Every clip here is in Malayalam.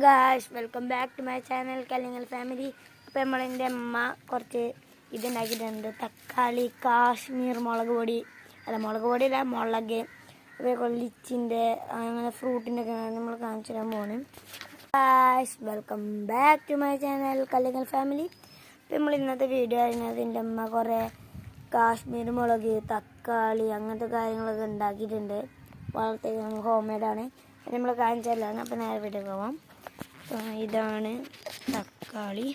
Guys, welcome back to my channel Kallingal Family. അപ്പോൾ നമ്മളെൻ്റെ അമ്മ കുറച്ച് ഇതുണ്ടാക്കിയിട്ടുണ്ട്. തക്കാളി കാശ്മീർ മുളക് പൊടി അല്ല മുളക് അതേപോലെ ലിച്ചിൻ്റെ അങ്ങനെ ഫ്രൂട്ടിൻ്റെ ഒക്കെ നമ്മൾ കാണിച്ചു തരാൻ പോകുന്നു. Guys, welcome back to my channel Kallingal Family. അപ്പോൾ നമ്മൾ ഇന്നത്തെ വീഡിയോ ആയിരുന്നത് എൻ്റെ അമ്മ കുറേ കാശ്മീർ മുളക് തക്കാളി അങ്ങനത്തെ കാര്യങ്ങളൊക്കെ ഉണ്ടാക്കിയിട്ടുണ്ട്. വളർത്തി ഹോം മെയ്ഡാണ്. അത് നമ്മൾ കാണിച്ചു തരലാണ്. അപ്പോൾ നേരെ വീട്ടിൽ പോവാം. ഇതാണ് തക്കാളി,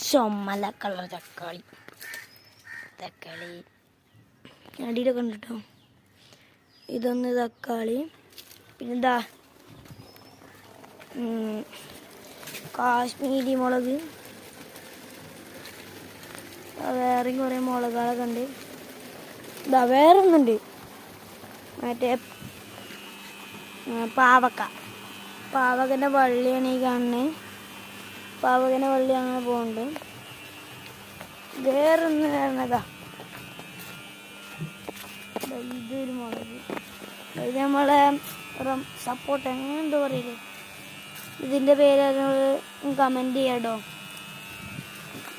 ചുമല കളർ തക്കാളി അടിയിലൊക്കെ ഉണ്ട് കേട്ടോ. ഇതൊന്ന് തക്കാളി, പിന്നെ ഇതാ കാശ്മീരി മുളക്, വേറെയും കുറേ മുളകുകളൊക്കെ ഉണ്ട്. ഇതാ വേറെ ഒന്നുണ്ട്, മറ്റേ പാവകൻ്റെ വള്ളിയാണ് ഈ കാണുന്നത്. പാവകൻ്റെ വള്ളി അങ്ങനെ പോകുന്നുണ്ട്. വേറൊന്ന് വരുന്നതാ ഇതൊരു മുളക്. ഇത് നമ്മളെ സപ്പോർട്ട് അങ്ങനെ എന്താ പറയില്ലേ, ഇതിൻ്റെ പേര് കമൻറ്റ് ചെയ്യാട്ടോ.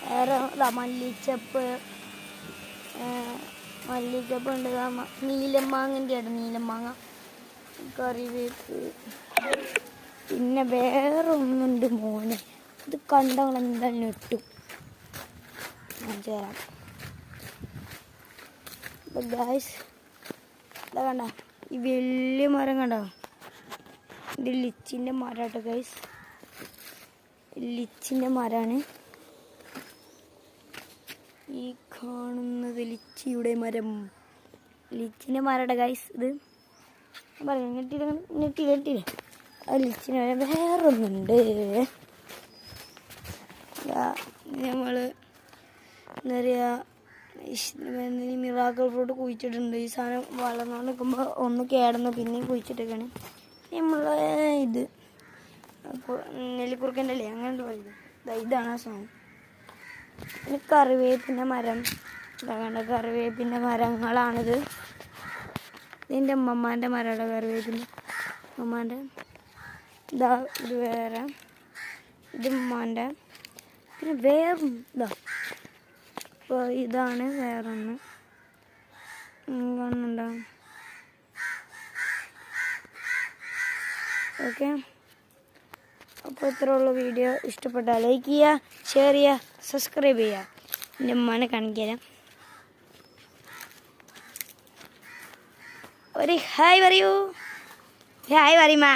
വേറെ മല്ലിച്ചപ്പ് ഉണ്ട്. നീലമാങ്ങൻ്റെ ആണ്, നീലമാങ്ങ, കറിവേപ്പ്. പിന്നെ വേറെ ഒന്നുണ്ട് മോനെ, ഇത് കണ്ടവൾ എന്തായാലും ഇട്ടും ചേരാം. അപ്പം ഗായ്സ് ഇതാ കണ്ട ഈ വലിയ മരം കണ്ടോ, ഇത് ലിച്ചിൻ്റെ മരം കേട്ടോ ഗായ്സ്. ലിച്ചിൻ്റെ മരമാണ് ഈ കാണുന്നത്, ലിച്ചിയുടെ മരം, ലിച്ചിൻ്റെ മരയുടെ ഗായ്സ്. ഇത് പറയാം നെട്ടിയില്ലേ ലിച്ചിന് വരെ വേറൊന്നുണ്ട്. നമ്മൾ എന്താ പറയുക, മിറാക്കിൾ ഫ്രൂട്ട് കുഴിച്ചിട്ടുണ്ട്. ഈ സാധനം വളർന്നുകൊണ്ട് നിൽക്കുമ്പോൾ ഒന്ന് കേടന്ന് പിന്നെയും കുഴിച്ചിട്ടൊക്കെയാണ്. നമ്മൾ ഇത് നെല്ലിക്കുറുക്കൻ്റെ അല്ലേ അങ്ങനത്തെ പറയുന്നത്. ഇതാണ് ആ സാധനം. പിന്നെ കറിവേപ്പിൻ്റെ മരം, കണ്ട കറിവേപ്പിൻ്റെ മരങ്ങളാണിത്. ഇതിൻ്റെ അമ്മമ്മേൻ്റെ മരയുടെ കറിവേപ്പിൻ്റെ അമ്മേൻ്റെ. ഇതാ ഇത് വേറെ, ഇത് ഉമ്മാൻ്റെ. പിന്നെ വേറെ ഇതാ, അപ്പോൾ ഇതാണ് വേറൊന്ന് കാണുന്നുണ്ടോ. ഓക്കെ, അപ്പോൾ ഇത്രയുള്ള വീഡിയോ ഇഷ്ടപ്പെട്ടാൽ ലൈക്ക് ചെയ്യുക, ഷെയർ ചെയ്യുക, സബ്സ്ക്രൈബ് ചെയ്യുക. എൻ്റെ ഉമ്മാനെ കാണിക്കാം. ഒരു ഹായ് പറയൂ, ഹായ് പറയുമാ.